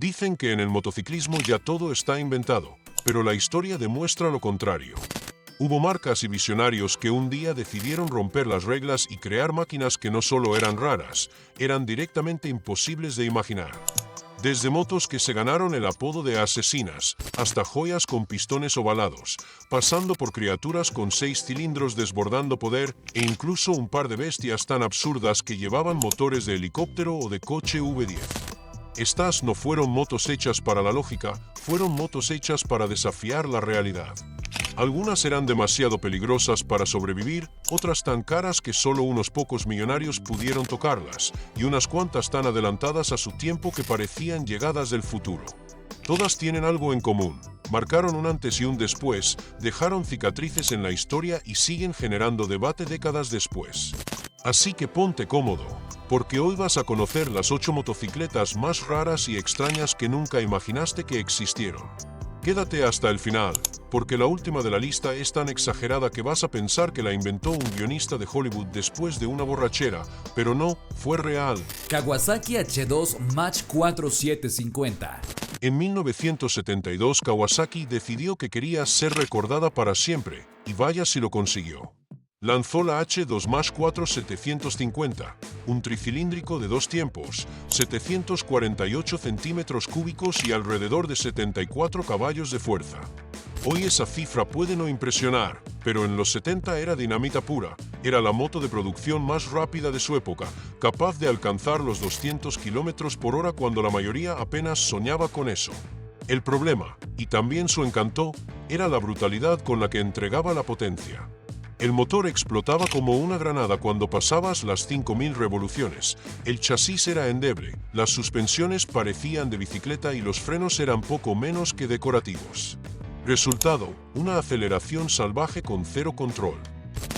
Dicen que en el motociclismo ya todo está inventado, pero la historia demuestra lo contrario. Hubo marcas y visionarios que un día decidieron romper las reglas y crear máquinas que no solo eran raras, eran directamente imposibles de imaginar. Desde motos que se ganaron el apodo de asesinas, hasta joyas con pistones ovalados, pasando por criaturas con 6 cilindros desbordando poder e incluso un par de bestias tan absurdas que llevaban motores de helicóptero o de coche V10. Estas no fueron motos hechas para la lógica, fueron motos hechas para desafiar la realidad. Algunas eran demasiado peligrosas para sobrevivir, otras tan caras que solo unos pocos millonarios pudieron tocarlas, y unas cuantas tan adelantadas a su tiempo que parecían llegadas del futuro. Todas tienen algo en común, marcaron un antes y un después, dejaron cicatrices en la historia y siguen generando debate décadas después. Así que ponte cómodo, porque hoy vas a conocer las 8 motocicletas más raras y extrañas que nunca imaginaste que existieron. Quédate hasta el final, porque la última de la lista es tan exagerada que vas a pensar que la inventó un guionista de Hollywood después de una borrachera, pero no, fue real. Kawasaki H2 Mach 4 750. En 1972 Kawasaki decidió que quería ser recordada para siempre, y vaya si lo consiguió. Lanzó la H2 Mach 4 750, un tricilíndrico de 2 tiempos, 748 centímetros cúbicos y alrededor de 74 caballos de fuerza. Hoy esa cifra puede no impresionar, pero en los 70 era dinamita pura, era la moto de producción más rápida de su época, capaz de alcanzar los 200 km por hora cuando la mayoría apenas soñaba con eso. El problema, y también su encanto, era la brutalidad con la que entregaba la potencia. El motor explotaba como una granada cuando pasabas las 5000 revoluciones, el chasis era endeble, las suspensiones parecían de bicicleta y los frenos eran poco menos que decorativos. Resultado, una aceleración salvaje con cero control.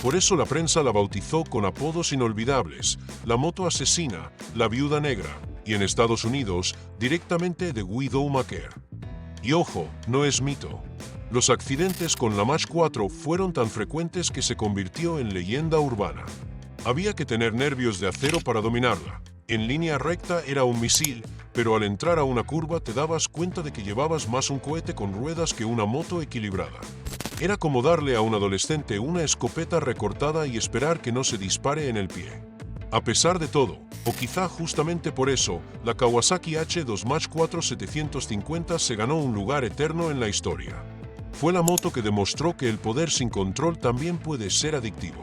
Por eso la prensa la bautizó con apodos inolvidables, la moto asesina, la viuda negra, y en Estados Unidos, directamente de Widowmaker. Y ojo, no es mito. Los accidentes con la Mach 4 fueron tan frecuentes que se convirtió en leyenda urbana. Había que tener nervios de acero para dominarla. En línea recta era un misil, pero al entrar a una curva te dabas cuenta de que llevabas más un cohete con ruedas que una moto equilibrada. Era como darle a un adolescente una escopeta recortada y esperar que no se dispare en el pie. A pesar de todo, o quizá justamente por eso, la Kawasaki H2 Mach 4 750 se ganó un lugar eterno en la historia. Fue la moto que demostró que el poder sin control también puede ser adictivo.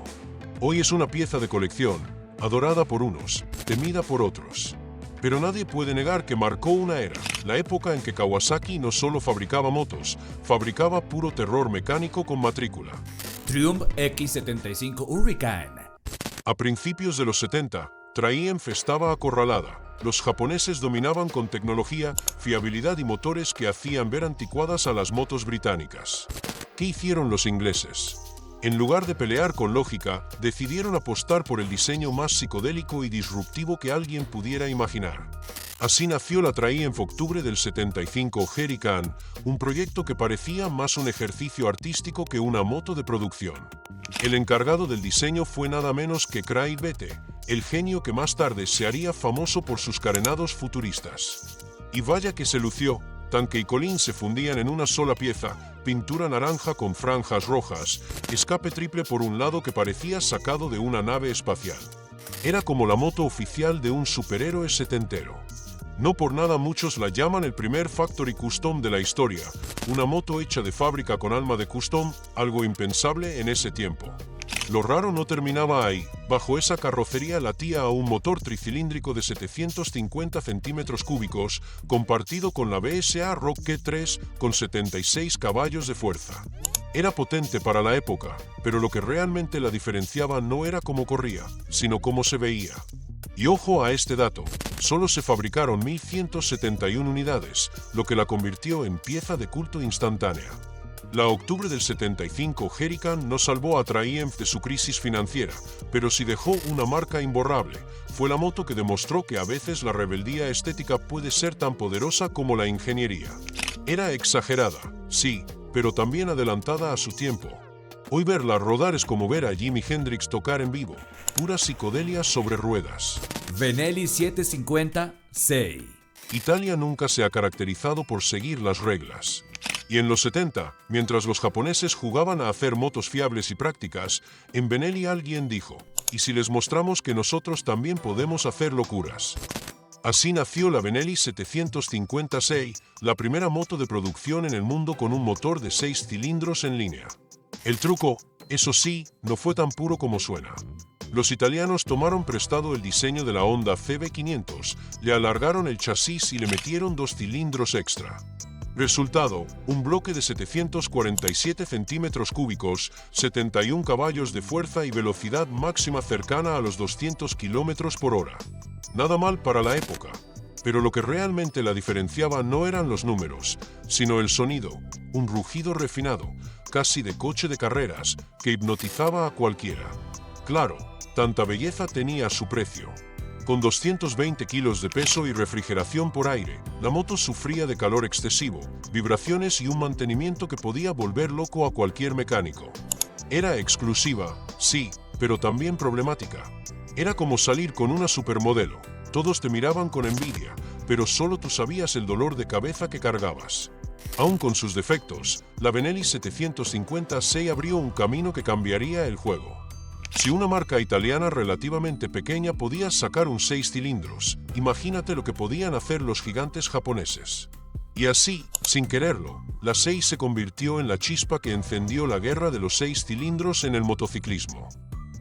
Hoy es una pieza de colección, adorada por unos, temida por otros. Pero nadie puede negar que marcó una era, la época en que Kawasaki no solo fabricaba motos, fabricaba puro terror mecánico con matrícula. Triumph X75 Hurricane. A principios de los 70, Triumph estaba acorralada. Los japoneses dominaban con tecnología, fiabilidad y motores que hacían ver anticuadas a las motos británicas. ¿Qué hicieron los ingleses? En lugar de pelear con lógica, decidieron apostar por el diseño más psicodélico y disruptivo que alguien pudiera imaginar. Así nació la Triumph Octubre del 75 Hurricane, un proyecto que parecía más un ejercicio artístico que una moto de producción. El encargado del diseño fue nada menos que Craig Bette, el genio que más tarde se haría famoso por sus carenados futuristas. Y vaya que se lució, tanque y colín se fundían en una sola pieza, pintura naranja con franjas rojas, escape triple por un lado que parecía sacado de una nave espacial. Era como la moto oficial de un superhéroe setentero. No por nada muchos la llaman el primer Factory Custom de la historia, una moto hecha de fábrica con alma de custom, algo impensable en ese tiempo. Lo raro no terminaba ahí, bajo esa carrocería latía a un motor tricilíndrico de 750 centímetros cúbicos, compartido con la BSA Rocket 3 con 76 caballos de fuerza. Era potente para la época, pero lo que realmente la diferenciaba no era cómo corría, sino cómo se veía. Y ojo a este dato, solo se fabricaron 1171 unidades, lo que la convirtió en pieza de culto instantánea. La Octubre del 75 Hurricane no salvó a Triumph de su crisis financiera, pero sí dejó una marca imborrable. Fue la moto que demostró que a veces la rebeldía estética puede ser tan poderosa como la ingeniería. Era exagerada, sí, pero también adelantada a su tiempo. Hoy verla rodar es como ver a Jimi Hendrix tocar en vivo, pura psicodelia sobre ruedas. Benelli 750 Sei. Italia nunca se ha caracterizado por seguir las reglas. Y en los 70, mientras los japoneses jugaban a hacer motos fiables y prácticas, en Benelli alguien dijo, ¿y si les mostramos que nosotros también podemos hacer locuras? Así nació la Benelli 750-6, la primera moto de producción en el mundo con un motor de 6 cilindros en línea. El truco, eso sí, no fue tan puro como suena. Los italianos tomaron prestado el diseño de la Honda CB500, le alargaron el chasis y le metieron 2 cilindros extra. Resultado, un bloque de 747 centímetros cúbicos, 71 caballos de fuerza y velocidad máxima cercana a los 200 kilómetros por hora. Nada mal para la época. Pero lo que realmente la diferenciaba no eran los números, sino el sonido, un rugido refinado, casi de coche de carreras, que hipnotizaba a cualquiera. Claro, tanta belleza tenía su precio. Con 220 kilos de peso y refrigeración por aire, la moto sufría de calor excesivo, vibraciones y un mantenimiento que podía volver loco a cualquier mecánico. Era exclusiva, sí, pero también problemática. Era como salir con una supermodelo. Todos te miraban con envidia, pero solo tú sabías el dolor de cabeza que cargabas. Aún con sus defectos, la Benelli 750-6 abrió un camino que cambiaría el juego. Si una marca italiana relativamente pequeña podía sacar un 6 cilindros, imagínate lo que podían hacer los gigantes japoneses. Y así, sin quererlo, la 6 se convirtió en la chispa que encendió la guerra de los 6 cilindros en el motociclismo.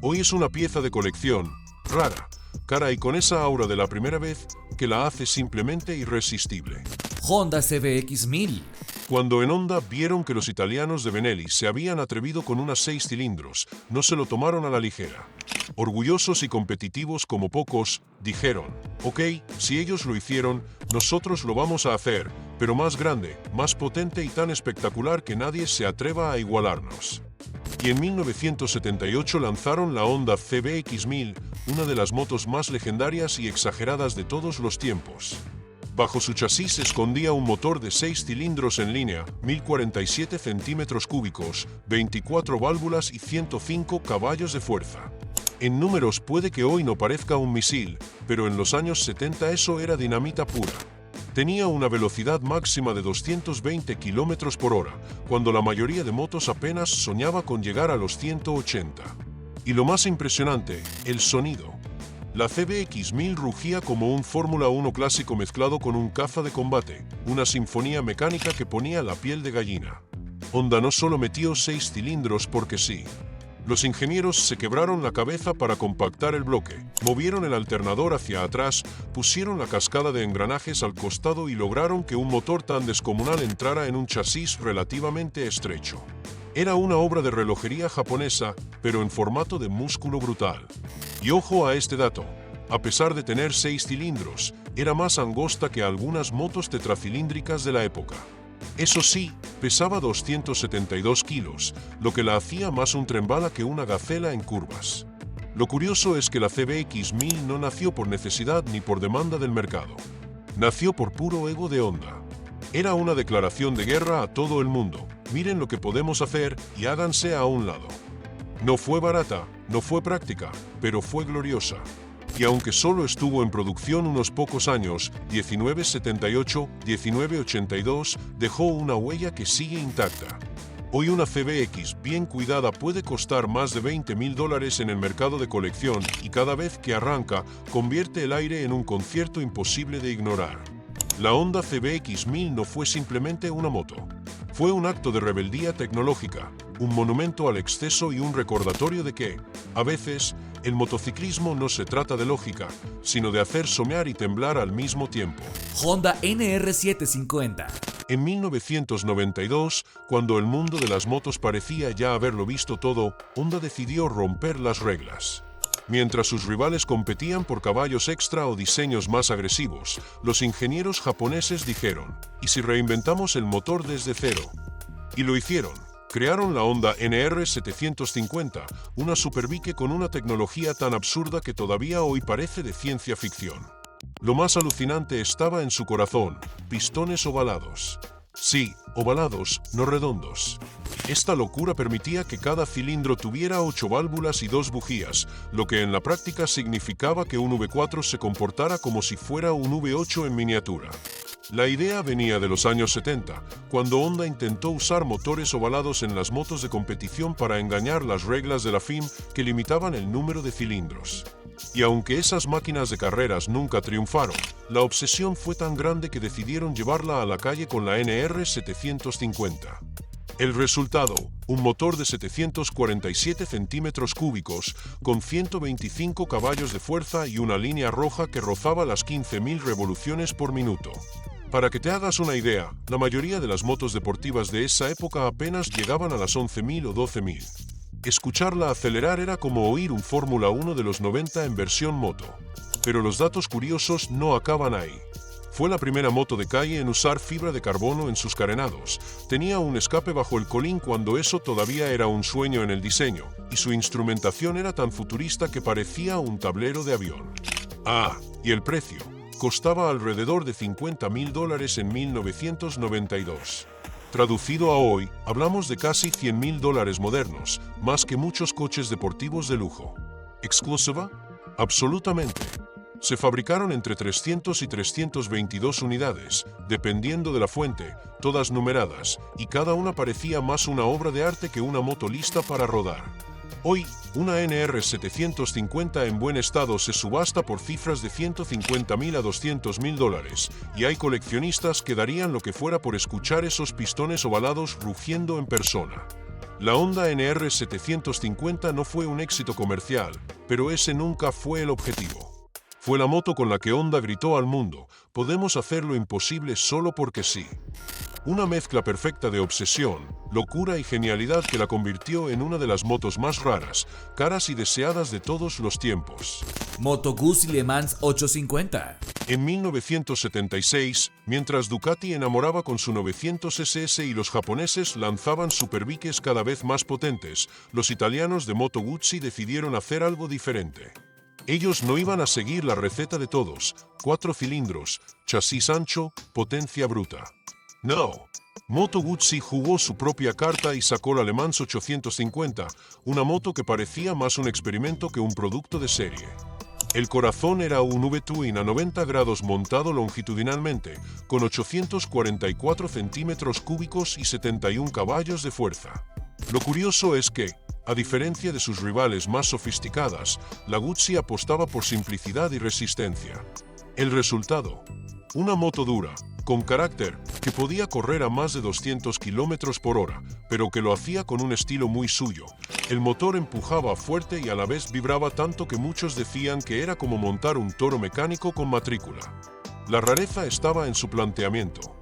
Hoy es una pieza de colección, rara, cara y con esa aura de la primera vez que la hace simplemente irresistible. Honda CBX 1000. Cuando en Honda vieron que los italianos de Benelli se habían atrevido con unas 6 cilindros, no se lo tomaron a la ligera. Orgullosos y competitivos como pocos, dijeron, ok, si ellos lo hicieron, nosotros lo vamos a hacer, pero más grande, más potente y tan espectacular que nadie se atreva a igualarnos. Y en 1978 lanzaron la Honda CBX 1000, una de las motos más legendarias y exageradas de todos los tiempos. Bajo su chasis se escondía un motor de 6 cilindros en línea, 1047 centímetros cúbicos, 24 válvulas y 105 caballos de fuerza. En números puede que hoy no parezca un misil, pero en los años 70 eso era dinamita pura. Tenía una velocidad máxima de 220 km por hora, cuando la mayoría de motos apenas soñaba con llegar a los 180. Y lo más impresionante, el sonido. La CBX 1000 rugía como un Fórmula 1 clásico mezclado con un caza de combate, una sinfonía mecánica que ponía la piel de gallina. Honda no solo metió 6 cilindros porque sí. Los ingenieros se quebraron la cabeza para compactar el bloque, movieron el alternador hacia atrás, pusieron la cascada de engranajes al costado y lograron que un motor tan descomunal entrara en un chasis relativamente estrecho. Era una obra de relojería japonesa, pero en formato de músculo brutal. Y ojo a este dato, a pesar de tener 6 cilindros, era más angosta que algunas motos tetracilíndricas de la época. Eso sí, pesaba 272 kilos, lo que la hacía más un tren-bala que una gacela en curvas. Lo curioso es que la CBX 1000 no nació por necesidad ni por demanda del mercado. Nació por puro ego de Honda. Era una declaración de guerra a todo el mundo. Miren lo que podemos hacer y háganse a un lado. No fue barata, no fue práctica, pero fue gloriosa. Y aunque solo estuvo en producción unos pocos años, 1978, 1982, dejó una huella que sigue intacta. Hoy una CBX bien cuidada puede costar más de $20,000 en el mercado de colección y cada vez que arranca, convierte el aire en un concierto imposible de ignorar. La Honda CBX 1000 no fue simplemente una moto. Fue un acto de rebeldía tecnológica, un monumento al exceso y un recordatorio de que, a veces, el motociclismo no se trata de lógica, sino de hacer soñar y temblar al mismo tiempo. Honda NR750. En 1992, cuando el mundo de las motos parecía ya haberlo visto todo, Honda decidió romper las reglas. Mientras sus rivales competían por caballos extra o diseños más agresivos, los ingenieros japoneses dijeron, ¿y si reinventamos el motor desde cero? Y lo hicieron. Crearon la Honda NR750, una superbike con una tecnología tan absurda que todavía hoy parece de ciencia ficción. Lo más alucinante estaba en su corazón, pistones ovalados. Sí, ovalados, no redondos. Esta locura permitía que cada cilindro tuviera 8 válvulas y 2 bujías, lo que en la práctica significaba que un V4 se comportara como si fuera un V8 en miniatura. La idea venía de los años 70, cuando Honda intentó usar motores ovalados en las motos de competición para engañar las reglas de la FIM que limitaban el número de cilindros. Y aunque esas máquinas de carreras nunca triunfaron, la obsesión fue tan grande que decidieron llevarla a la calle con la NR750. El resultado, un motor de 747 centímetros cúbicos, con 125 caballos de fuerza y una línea roja que rozaba las 15.000 revoluciones por minuto. Para que te hagas una idea, la mayoría de las motos deportivas de esa época apenas llegaban a las 11.000 o 12.000. Escucharla acelerar era como oír un Fórmula 1 de los 90 en versión moto. Pero los datos curiosos no acaban ahí. Fue la primera moto de calle en usar fibra de carbono en sus carenados. Tenía un escape bajo el colín cuando eso todavía era un sueño en el diseño, y su instrumentación era tan futurista que parecía un tablero de avión. Ah, y el precio. Costaba alrededor de $50.000 en 1992. Traducido a hoy, hablamos de casi $100.000 modernos, más que muchos coches deportivos de lujo. ¿Exclusiva? Absolutamente. Se fabricaron entre 300 y 322 unidades, dependiendo de la fuente, todas numeradas, y cada una parecía más una obra de arte que una moto lista para rodar. Hoy, una NR750 en buen estado se subasta por cifras de $150.000 a $200.000, y hay coleccionistas que darían lo que fuera por escuchar esos pistones ovalados rugiendo en persona. La Honda NR750 no fue un éxito comercial, pero ese nunca fue el objetivo. Fue la moto con la que Honda gritó al mundo: podemos hacer lo imposible solo porque sí. Una mezcla perfecta de obsesión, locura y genialidad que la convirtió en una de las motos más raras, caras y deseadas de todos los tiempos. Moto Guzzi Le Mans 850. En 1976, mientras Ducati enamoraba con su 900 SS y los japoneses lanzaban superbikes cada vez más potentes, los italianos de Moto Guzzi decidieron hacer algo diferente. Ellos no iban a seguir la receta de todos: 4 cilindros, chasis ancho, potencia bruta. No. Moto Guzzi jugó su propia carta y sacó la Le Mans 850, una moto que parecía más un experimento que un producto de serie. El corazón era un V-twin a 90 grados montado longitudinalmente, con 844 centímetros cúbicos y 71 caballos de fuerza. Lo curioso es que, a diferencia de sus rivales más sofisticadas, la Guzzi apostaba por simplicidad y resistencia. El resultado: una moto dura, con carácter, que podía correr a más de 200 km por hora, pero que lo hacía con un estilo muy suyo. El motor empujaba fuerte y a la vez vibraba tanto que muchos decían que era como montar un toro mecánico con matrícula. La rareza estaba en su planteamiento.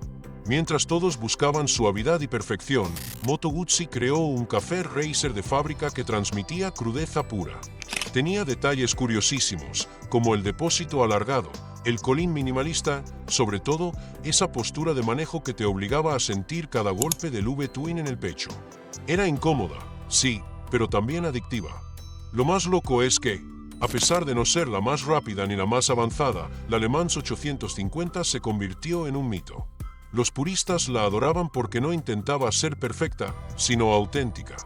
Mientras todos buscaban suavidad y perfección, Moto Guzzi creó un café racer de fábrica que transmitía crudeza pura. Tenía detalles curiosísimos, como el depósito alargado, el colín minimalista, sobre todo, esa postura de manejo que te obligaba a sentir cada golpe del V-twin en el pecho. Era incómoda, sí, pero también adictiva. Lo más loco es que, a pesar de no ser la más rápida ni la más avanzada, la Le Mans 850 se convirtió en un mito. Los puristas la adoraban porque no intentaba ser perfecta, sino auténtica.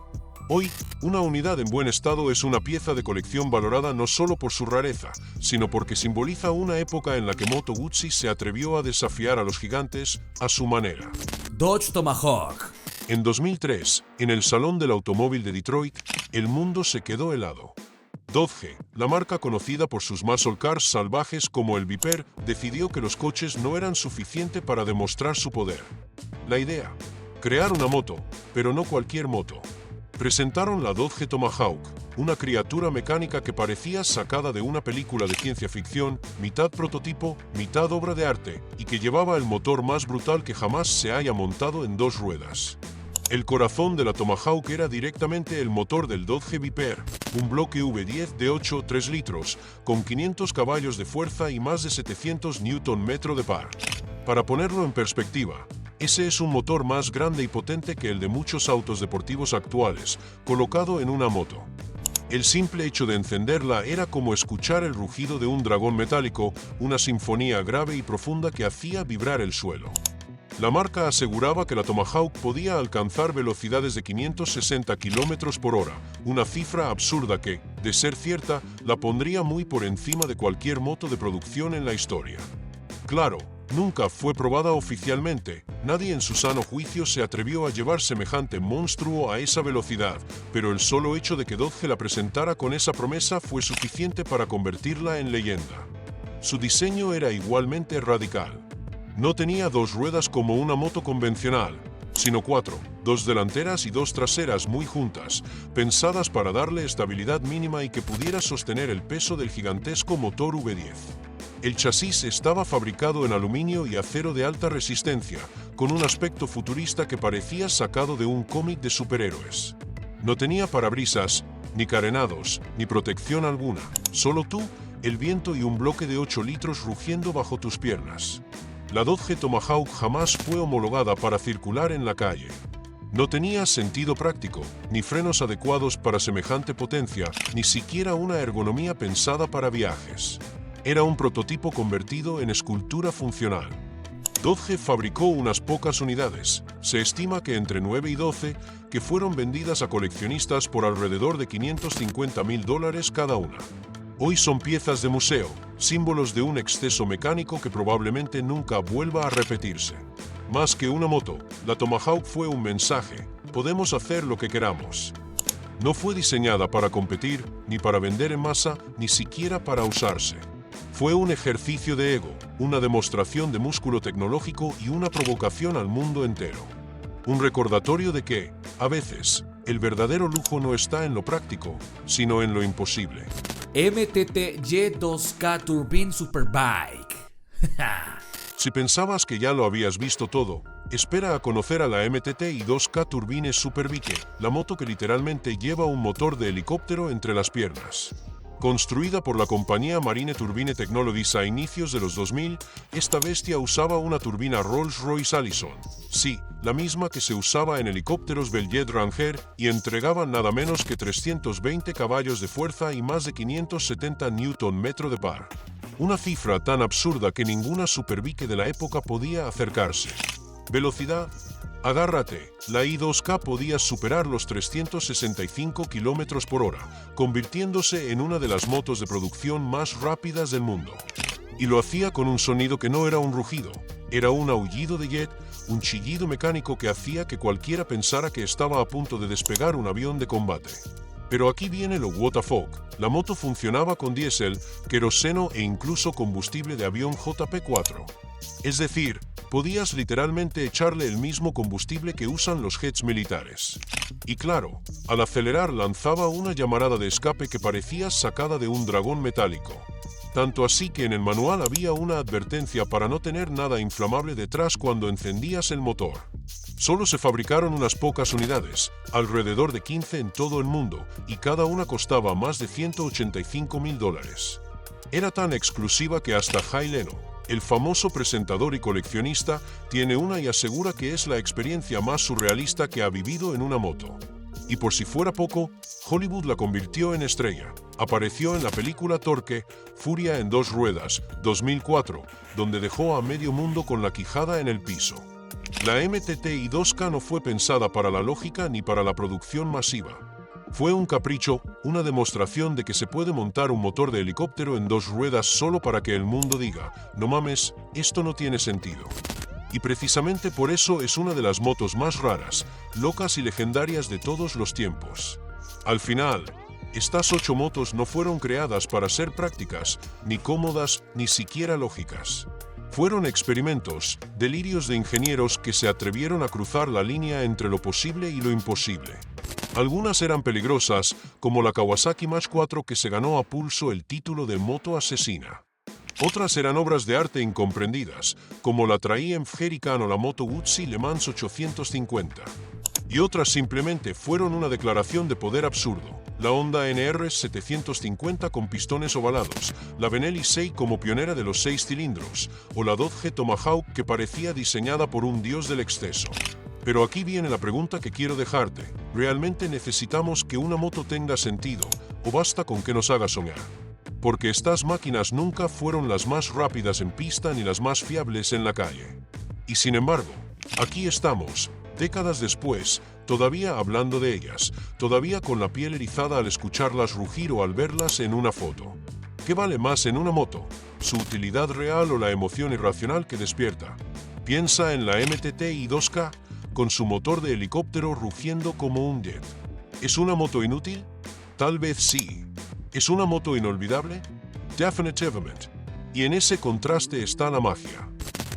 Hoy, una unidad en buen estado es una pieza de colección valorada no solo por su rareza, sino porque simboliza una época en la que Moto Guzzi se atrevió a desafiar a los gigantes a su manera. Dodge Tomahawk. En 2003, en el Salón del Automóvil de Detroit, el mundo se quedó helado. Dodge, la marca conocida por sus muscle cars salvajes como el Viper, decidió que los coches no eran suficiente para demostrar su poder. La idea: crear una moto, pero no cualquier moto. Presentaron la Dodge Tomahawk, una criatura mecánica que parecía sacada de una película de ciencia ficción, mitad prototipo, mitad obra de arte, y que llevaba el motor más brutal que jamás se haya montado en 2 ruedas. El corazón de la Tomahawk era directamente el motor del Dodge Viper, un bloque V10 de 8,3 litros, con 500 caballos de fuerza y más de 700 Nm de par. Para ponerlo en perspectiva, ese es un motor más grande y potente que el de muchos autos deportivos actuales, colocado en una moto. El simple hecho de encenderla era como escuchar el rugido de un dragón metálico, una sinfonía grave y profunda que hacía vibrar el suelo. La marca aseguraba que la Tomahawk podía alcanzar velocidades de 560 km por hora, una cifra absurda que, de ser cierta, la pondría muy por encima de cualquier moto de producción en la historia. Claro, nunca fue probada oficialmente, nadie en su sano juicio se atrevió a llevar semejante monstruo a esa velocidad, pero el solo hecho de que Dodge la presentara con esa promesa fue suficiente para convertirla en leyenda. Su diseño era igualmente radical. No tenía dos ruedas como una moto convencional, sino cuatro, dos delanteras y dos traseras muy juntas, pensadas para darle estabilidad mínima y que pudiera sostener el peso del gigantesco motor V10. El chasis estaba fabricado en aluminio y acero de alta resistencia, con un aspecto futurista que parecía sacado de un cómic de superhéroes. No tenía parabrisas, ni carenados, ni protección alguna, solo tú, el viento y un bloque de 8 litros rugiendo bajo tus piernas. La Dodge Tomahawk jamás fue homologada para circular en la calle. No tenía sentido práctico, ni frenos adecuados para semejante potencia, ni siquiera una ergonomía pensada para viajes. Era un prototipo convertido en escultura funcional. Dodge fabricó unas pocas unidades, se estima que entre 9 y 12, que fueron vendidas a coleccionistas por alrededor de $550,000 cada una. Hoy son piezas de museo, símbolos de un exceso mecánico que probablemente nunca vuelva a repetirse. Más que una moto, la Tomahawk fue un mensaje: podemos hacer lo que queramos. No fue diseñada para competir, ni para vender en masa, ni siquiera para usarse. Fue un ejercicio de ego, una demostración de músculo tecnológico y una provocación al mundo entero. Un recordatorio de que, a veces, el verdadero lujo no está en lo práctico, sino en lo imposible. MTT Y2K Turbine Superbike. Si pensabas que ya lo habías visto todo, espera a conocer a la MTT Y2K Turbine Superbike, la moto que literalmente lleva un motor de helicóptero entre las piernas. Construida por la compañía Marine Turbine Technologies a inicios de los 2000, esta bestia usaba una turbina Rolls-Royce Allison. Sí, la misma que se usaba en helicópteros Bell Jet Ranger y entregaba nada menos que 320 caballos de fuerza y más de 570 Nm de par. Una cifra tan absurda que ninguna Superbike de la época podía acercarse. Velocidad. Agárrate, la I2K podía superar los 365 km por hora, convirtiéndose en una de las motos de producción más rápidas del mundo. Y lo hacía con un sonido que no era un rugido, era un aullido de jet, un chillido mecánico que hacía que cualquiera pensara que estaba a punto de despegar un avión de combate. Pero aquí viene lo WTF. La moto funcionaba con diésel, queroseno e incluso combustible de avión JP4. Es decir, podías literalmente echarle el mismo combustible que usan los jets militares. Y claro, al acelerar lanzaba una llamarada de escape que parecía sacada de un dragón metálico. Tanto así que en el manual había una advertencia para no tener nada inflamable detrás cuando encendías el motor. Solo se fabricaron unas pocas unidades, alrededor de 15 en todo el mundo, y cada una costaba más de $185,000. Era tan exclusiva que hasta Jay Leno, el famoso presentador y coleccionista, tiene una y asegura que es la experiencia más surrealista que ha vivido en una moto. Y por si fuera poco, Hollywood la convirtió en estrella. Apareció en la película Torque, Furia en dos ruedas, 2004, donde dejó a medio mundo con la quijada en el piso. La MTT Y2K no fue pensada para la lógica ni para la producción masiva. Fue un capricho, una demostración de que se puede montar un motor de helicóptero en dos ruedas solo para que el mundo diga: no mames, esto no tiene sentido. Y precisamente por eso es una de las motos más raras, locas y legendarias de todos los tiempos. Al final, estas 8 motos no fueron creadas para ser prácticas, ni cómodas, ni siquiera lógicas. Fueron experimentos, delirios de ingenieros que se atrevieron a cruzar la línea entre lo posible y lo imposible. Algunas eran peligrosas, como la Kawasaki Mach 4 que se ganó a pulso el título de moto asesina. Otras eran obras de arte incomprendidas, como la Triumph Hurricane o la moto Guzzi Le Mans 850. Y otras simplemente fueron una declaración de poder absurdo. La Honda NR 750 con pistones ovalados, la Benelli 6 como pionera de los 6 cilindros, o la Dodge Tomahawk que parecía diseñada por un dios del exceso. Pero aquí viene la pregunta que quiero dejarte. ¿Realmente necesitamos que una moto tenga sentido, o basta con que nos haga soñar? Porque estas máquinas nunca fueron las más rápidas en pista ni las más fiables en la calle. Y sin embargo, aquí estamos, décadas después, todavía hablando de ellas, todavía con la piel erizada al escucharlas rugir o al verlas en una foto. ¿Qué vale más en una moto? ¿Su utilidad real o la emoción irracional que despierta? Piensa en la MTTI 2K, con su motor de helicóptero rugiendo como un jet. ¿Es una moto inútil? Tal vez sí. ¿Es una moto inolvidable? Definitivamente. Y en ese contraste está la magia.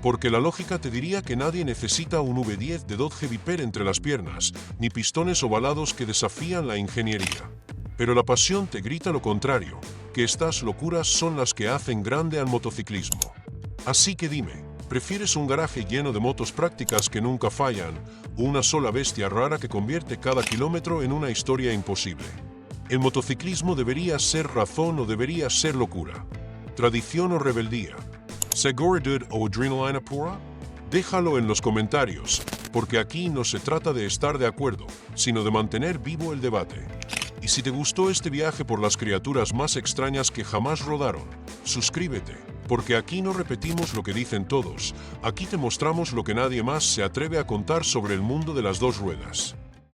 Porque la lógica te diría que nadie necesita un V10 de Dodge Viper entre las piernas, ni pistones ovalados que desafían la ingeniería. Pero la pasión te grita lo contrario, que estas locuras son las que hacen grande al motociclismo. Así que dime, ¿prefieres un garaje lleno de motos prácticas que nunca fallan, o una sola bestia rara que convierte cada kilómetro en una historia imposible? ¿El motociclismo debería ser razón o debería ser locura? ¿Tradición o rebeldía? ¿Seguridad o adrenalina pura? Déjalo en los comentarios, porque aquí no se trata de estar de acuerdo, sino de mantener vivo el debate. Y si te gustó este viaje por las criaturas más extrañas que jamás rodaron, suscríbete, porque aquí no repetimos lo que dicen todos, aquí te mostramos lo que nadie más se atreve a contar sobre el mundo de las dos ruedas.